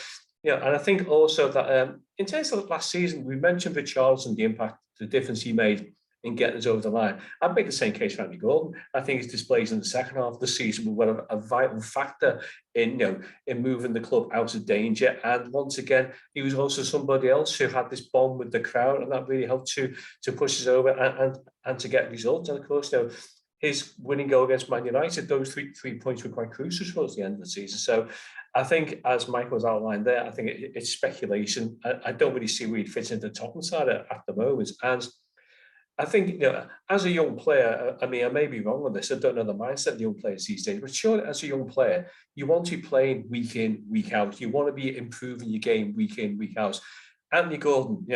and I think also that in terms of last season, we mentioned Richarlison, the impact, the difference he made in getting us over the line. I'd make the same case for Anthony Gordon. I think his displays in the second half of the season were a vital factor in moving the club out of danger. And once again, he was also somebody else who had this bond with the crowd, and that really helped to push us over and to get results. And of course, his winning goal against Man United, those three points were quite crucial towards the end of the season. So I think, as Michael's outlined there, I think it's speculation. I don't really see where he fits into the Tottenham side at the moment. And I think, as a young player, I mean, I may be wrong on this. I don't know the mindset of young players these days, but sure, as a young player, you want to be playing week in, week out. You want to be improving your game week in, week out. Anthony Gordon,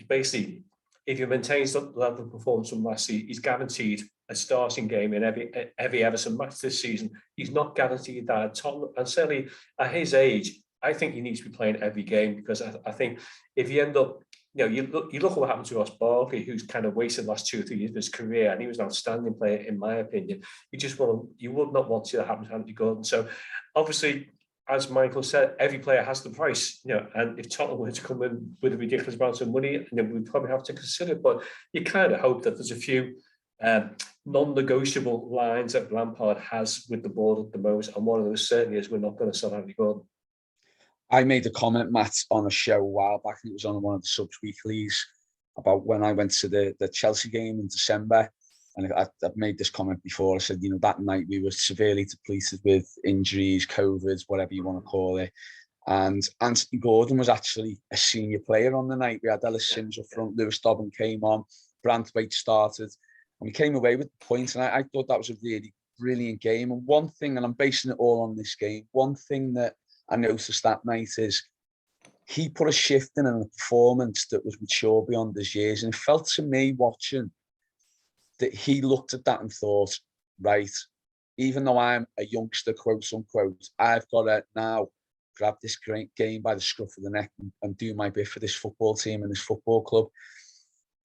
basically, if he maintains the level of performance from last season, he's guaranteed a starting game in every Everton match this season. He's not guaranteed that at Tottenham, and certainly at his age, I think he needs to be playing every game, because I think if you end up, you look at what happened to Ross Barkley, who's kind of wasted the last 2 or 3 years of his career, and he was an outstanding player, in my opinion. You would not want to see that happen to Anthony Gordon. So, obviously, as Michael said, every player has the price, and if Tottenham were to come in with a ridiculous amount of money, we'd probably have to consider it. But you kind of hope that there's a few non-negotiable lines that Lampard has with the board at the moment, and one of those certainly is we're not going to sell Andy Gordon. I made a comment, Matt, on a show a while back. It was on one of the subs weeklies about when I went to the Chelsea game in December. And I've made this comment before. I said, that night we were severely depleted with injuries, COVID, whatever you want to call it. And Anthony Gordon was actually a senior player on the night. We had Ellis Sims up front, Lewis Dobbin came on, Branthwaite started. And we came away with the points. And I thought that was a really brilliant game. And one thing, and I'm basing it all on this game, one thing that I noticed that night is he put a shift in a performance that was mature beyond his years. And it felt to me watching that he looked at that and thought, right, even though I'm a youngster, quote unquote, I've got to now grab this great game by the scruff of the neck and do my bit for this football team and this football club.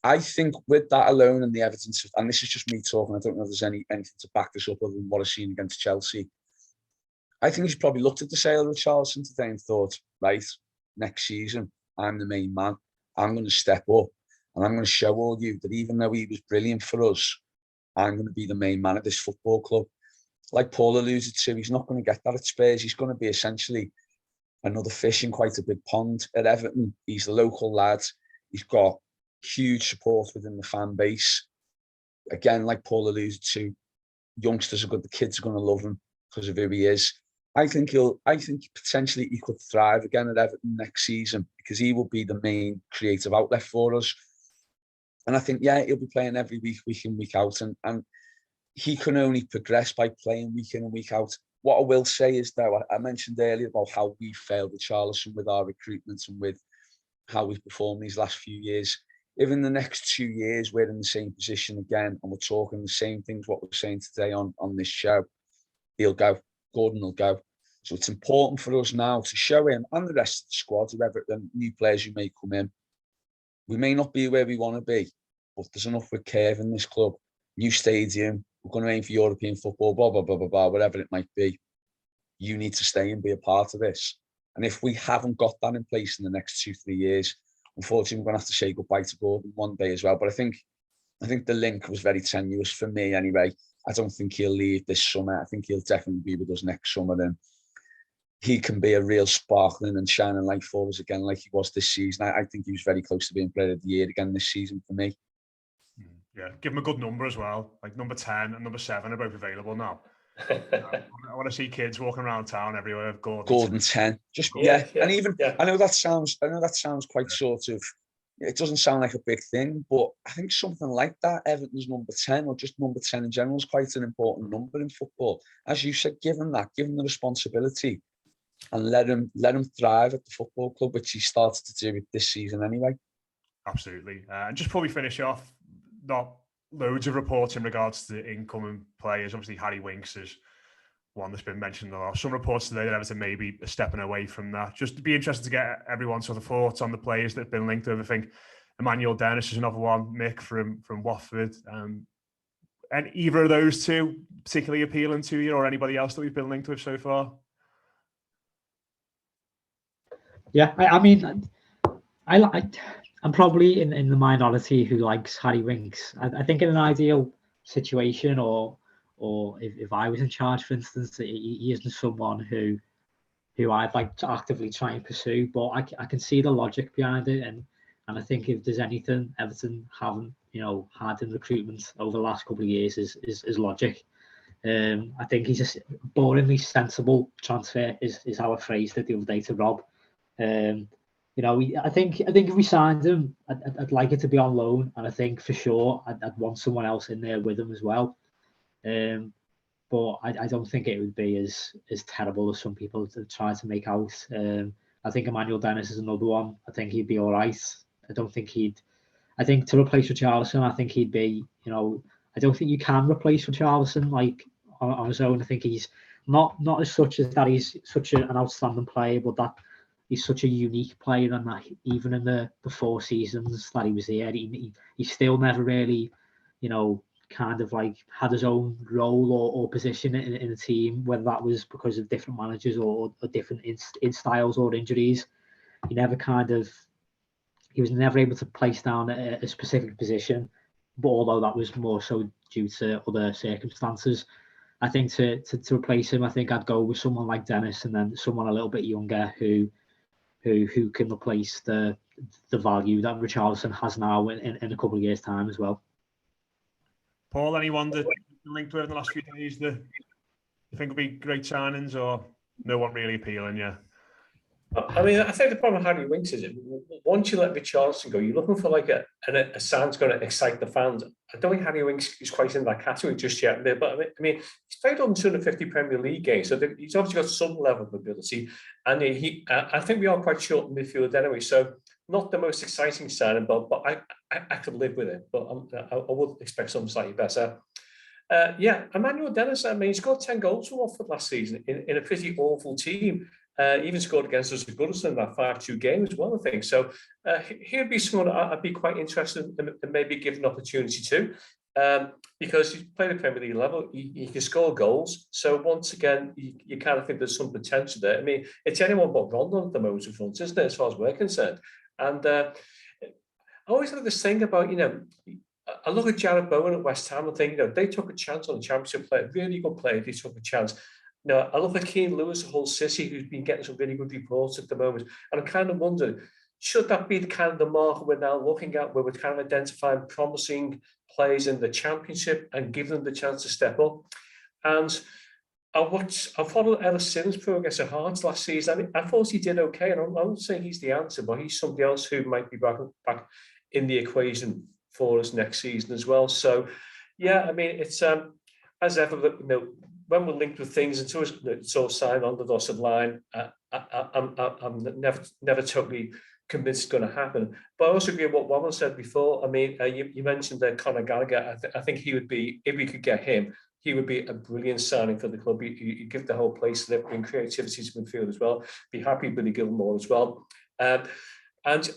I think with that alone and the evidence, and this is just me talking, I don't know if there's anything to back this up other than what I've seen against Chelsea. I think he's probably looked at the sale of Richarlison today and thought, right, next season, I'm the main man. I'm going to step up and I'm going to show all you that even though he was brilliant for us, I'm going to be the main man of this football club. Like Paul alluded to, he's not going to get that at Spurs. He's going to be essentially another fish in quite a big pond at Everton. He's the local lad. He's got huge support within the fan base. Again, like Paul alluded to, youngsters are good. The kids are going to love him because of who he is. I think potentially he could thrive again at Everton next season because he will be the main creative outlet for us. And I think, yeah, he'll be playing every week in, week out. And he can only progress by playing week in and week out. What I will say is, though, I mentioned earlier about how we failed with Richarlison with our recruitment and with how we've performed these last few years. If in the next 2 years we're in the same position again and we're talking the same things what we're saying today on this show, he'll go. Gordon will go. So it's important for us now to show him and the rest of the squad, whoever the new players who may come in. We may not be where we want to be, but there's enough with curve in this club. New stadium, we're going to aim for European football, blah, blah, blah, blah, blah, whatever it might be. You need to stay and be a part of this. And if we haven't got that in place in the next 2-3 years, unfortunately, we're going to have to say goodbye to Gordon one day as well. But I think the link was very tenuous for me anyway. I don't think he'll leave this summer. I think he'll definitely be with us next summer. And he can be a real sparkling and shining light for us again like he was this season. I think he was very close to being player of the year again this season for me. Yeah, give him a good number as well. Like number 10 and number 7 are both available now. I want to see kids walking around town everywhere. Gordon 10. Just yeah. And even I know that sounds quite sort of, it doesn't sound like a big thing, but I think something like that, Everton's number 10 or just number 10 in general is quite an important number in football. As you said, give him the responsibility and let him thrive at the football club, which he started to do it this season anyway. Absolutely. And just before we finish off, not loads of reports in regards to incoming players. Obviously, Harry Winks is one that's been mentioned a lot. Some reports today that Everton may be stepping away from that. Just to be interested to get everyone's sort of thoughts on the players that have been linked over. I think Emmanuel Dennis is another one, Mick from Watford. And either of those two particularly appealing to you or anybody else that we've been linked with so far? Yeah, I mean, I'm probably in the minority who likes Harry Winks. I think in an ideal situation or if I was in charge, for instance, he isn't someone who I'd like to actively try and pursue, but I can see the logic behind it. And I think if there's anything Everton haven't, had in recruitment over the last couple of years is logic. I think he's a boringly sensible transfer is how I phrased it the other day to Rob. I think if we signed him, I'd like it to be on loan, and I think for sure I'd want someone else in there with him as well. But I don't think it would be as terrible as some people try to make out. I think Emmanuel Dennis is another one. I think he'd be all right. I think to replace Richarlison, I think he'd be, I don't think you can replace Richarlison like on his own. I think he's not as such as that he's such an outstanding player, but that he's such a unique player, and that even in the 4 seasons that he was here, he still never really, kind of like had his own role or position in a team, whether that was because of different managers or different in styles or injuries. He was never able to place down a specific position, but although that was more so due to other circumstances, I think to replace him, I think I'd go with someone like Dennis, and then someone a little bit younger who can replace the value that Richarlison has now in a couple of years' time as well. Paul, anyone that you linked with in the last few days that you think would be great signings, or no one really appealing? Yeah. I mean, I think the problem with Harry Winks is once you let Richarlison go, you're looking for like a sign that's going to excite the fans. I don't think Harry Winks is quite in that category just yet. But I mean, he's played on 250 Premier League games, so he's obviously got some level of ability. And I think we are quite short in midfield anyway, so not the most exciting signing, but I could live with it. But I would expect something slightly better. Emmanuel Dennis, I mean, he scored 10 goals for Watford last season in a pretty awful team. Even scored against us at Goodison in that 5-2 game as well, I think. So he'd be someone I'd be quite interested in maybe give an opportunity to, because he's played at Premier League level, he can score goals. So once again, you kind of think there's some potential there. I mean, it's anyone but Rondon at the moment in front, isn't it, as far as we're concerned? And I always have this thing about, I look at Jared Bowen at West Ham and think, they took a chance on a Championship player, really good player, they took a chance. I look at Keane Lewis, Hull City, who's been getting some really good reports at the moment. And I'm kind of wondering, should that be the kind of the marker we're now looking at, where we're kind of identifying promising players in the Championship and giving them the chance to step up? And I followed Ellis Simmons' progress at Hearts last season. I mean, I thought he did okay. And I'm not saying he's the answer, but he's somebody else who might be back in the equation for us next season as well. So, yeah, I mean, it's as ever, when we're linked with things until it's all signed on the dotted line, I'm never totally convinced it's going to happen. But I also agree with what Warren said before. I mean, you mentioned Conor Gallagher. I think he would be, if we could get him, he would be a brilliant signing for the club. He'd give the whole place a bit of creativity to midfield as well. Be happy with Billy Gilmore as well. And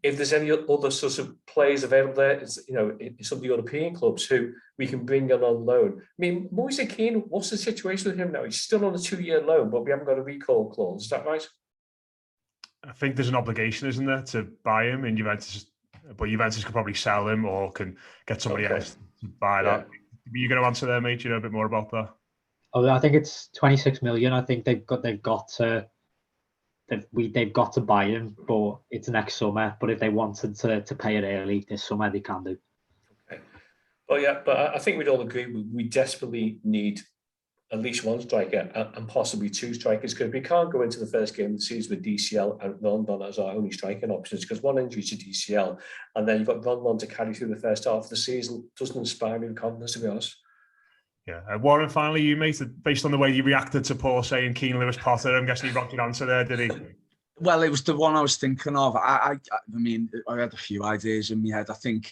if there's any other sorts of players available there, it's some of the European clubs who we can bring on loan. I mean, Moise Keane, what's the situation with him now? He's still on a 2-year loan, but we haven't got a recall clause. Is that right? I think there's an obligation, isn't there, to buy him in Juventus, but Juventus could probably sell him or can get somebody else to buy that. Are you going to answer there, mate? Do you know a bit more about that? Oh, I think it's 26 million. I think they've got to buy him, but it's next summer. But if they wanted to pay it early this summer, they can do. Okay. Well, yeah, but I think we'd all agree we desperately need at least one striker and possibly two strikers, because we can't go into the first game of the season with DCL and Rondon as our only striking options, because one injury to DCL and then you've got Rondon to carry through the first half of the season doesn't inspire me with confidence, to be honest. Yeah, Warren, finally, you, mate, based on the way you reacted to Paul saying Keane Lewis Potter, I'm guessing he rocked your answer there, did he? Well, it was the one I was thinking of. I mean, I had a few ideas in my head. I think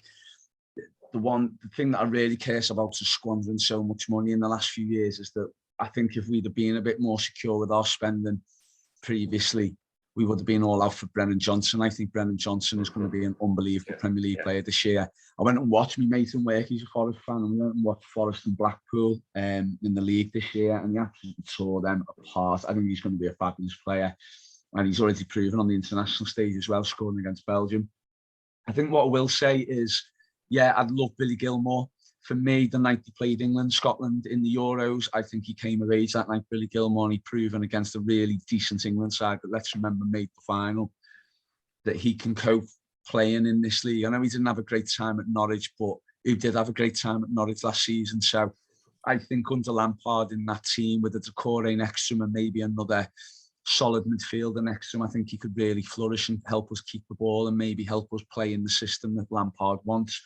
the thing that I really curse about is squandering so much money in the last few years is that I think if we'd have been a bit more secure with our spending previously, we would have been all out for Brennan Johnson. I think Brennan Johnson is going to be an unbelievable Premier League player this year. I went and watched my mate in work, he's a Forest fan, and we went and watched Forest and Blackpool in the league this year, and he absolutely tore them apart. I think he's going to be a fabulous player, and he's already proven on the international stage as well, scoring against Belgium. I think what I will say is, yeah, I'd love Billy Gilmore. For me, the night he played England, Scotland in the Euros, I think he came of age that night, Billy Gilmore, and he proven against a really decent England side that, let's remember, made the final, that he can cope playing in this league. I know he didn't have a great time at Norwich, but he did have a great time at Norwich last season. So I think under Lampard in that team with a Decore next to him and maybe another solid midfielder next to him, I think he could really flourish and help us keep the ball and maybe help us play in the system that Lampard wants.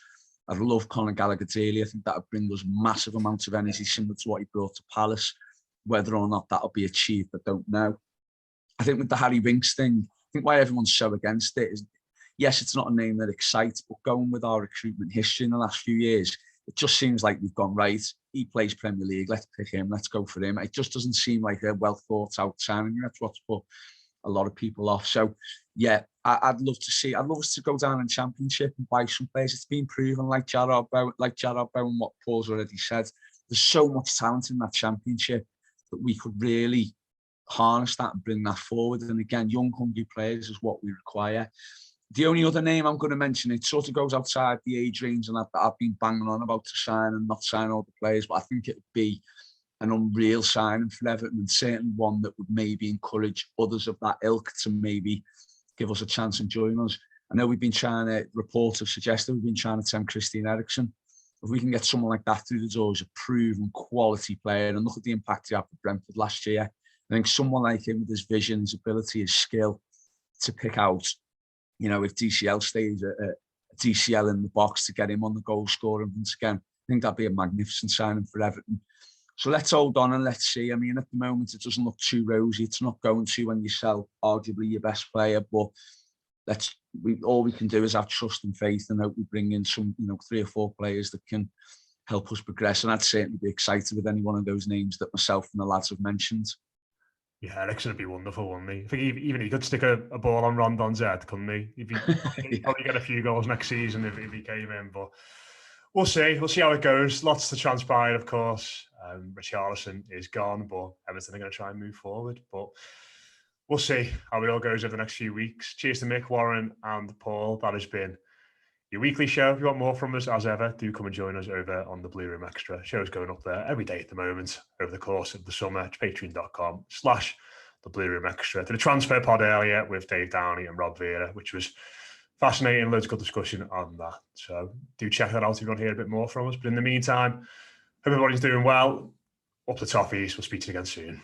I'd love Conor Gallagher daily. I think that would bring us massive amounts of energy, similar to what he brought to Palace. Whether or not that'll be achieved, I don't know. I think with the Harry Winks thing, I think why everyone's so against it is, yes, it's not a name that excites, but going with our recruitment history in the last few years, it just seems like we've gone, right, he plays Premier League, let's pick him, let's go for him. It just doesn't seem like a well thought out signing. That's what's put a lot of people off. So yeah, I'd love us to go down in Championship and buy some players. It's been proven, like Jared Bowen, what Paul's already said. There's so much talent in that Championship that we could really harness that and bring that forward. And again, young, hungry players is what we require. The only other name I'm going to mention, it sort of goes outside the age range and that I've been banging on about to sign and not sign all the players, but I think it would be an unreal signing for Everton, and certainly one that would maybe encourage others of that ilk to maybe give us a chance and join us. I know we've been trying to, reports have suggested we've been trying to tempt Christian Eriksen. If we can get someone like that through the door as a proven quality player, and look at the impact he had for Brentford last year, I think someone like him with his vision, his ability, his skill to pick out, you know, if DCL stays a DCL in the box to get him on the goal scoring once again, I think that'd be a magnificent signing for Everton. So let's hold on and let's see. I mean, at the moment, it doesn't look too rosy. It's not going to when you sell arguably your best player, but all we can do is have trust and faith and hope we bring in some, you know, 3 or 4 players that can help us progress. And I'd certainly be excited with any one of those names that myself and the lads have mentioned. Yeah, Eriksen would be wonderful, wouldn't he? I think even he could stick a ball on Rondon's head, couldn't he? He'd probably get a few goals next season if he came in, but we'll see. We'll see how it goes. Lots to transpire, of course. Richarlison is gone, but Everton are going to try and move forward. But we'll see how it all goes over the next few weeks. Cheers to Mick, Warren, and Paul. That has been your weekly show. If you want more from us, as ever, do come and join us over on the Blue Room Extra. Show's going up there every day at the moment over the course of the summer. It's patreon.com/the Blue Room Extra. Did a transfer pod earlier with Dave Downey and Rob Vera, which was fascinating. Loads of good discussion on that. So do check that out if you want to hear a bit more from us. But in the meantime, hope everybody's doing well. Up the toffees. We'll speak to you again soon.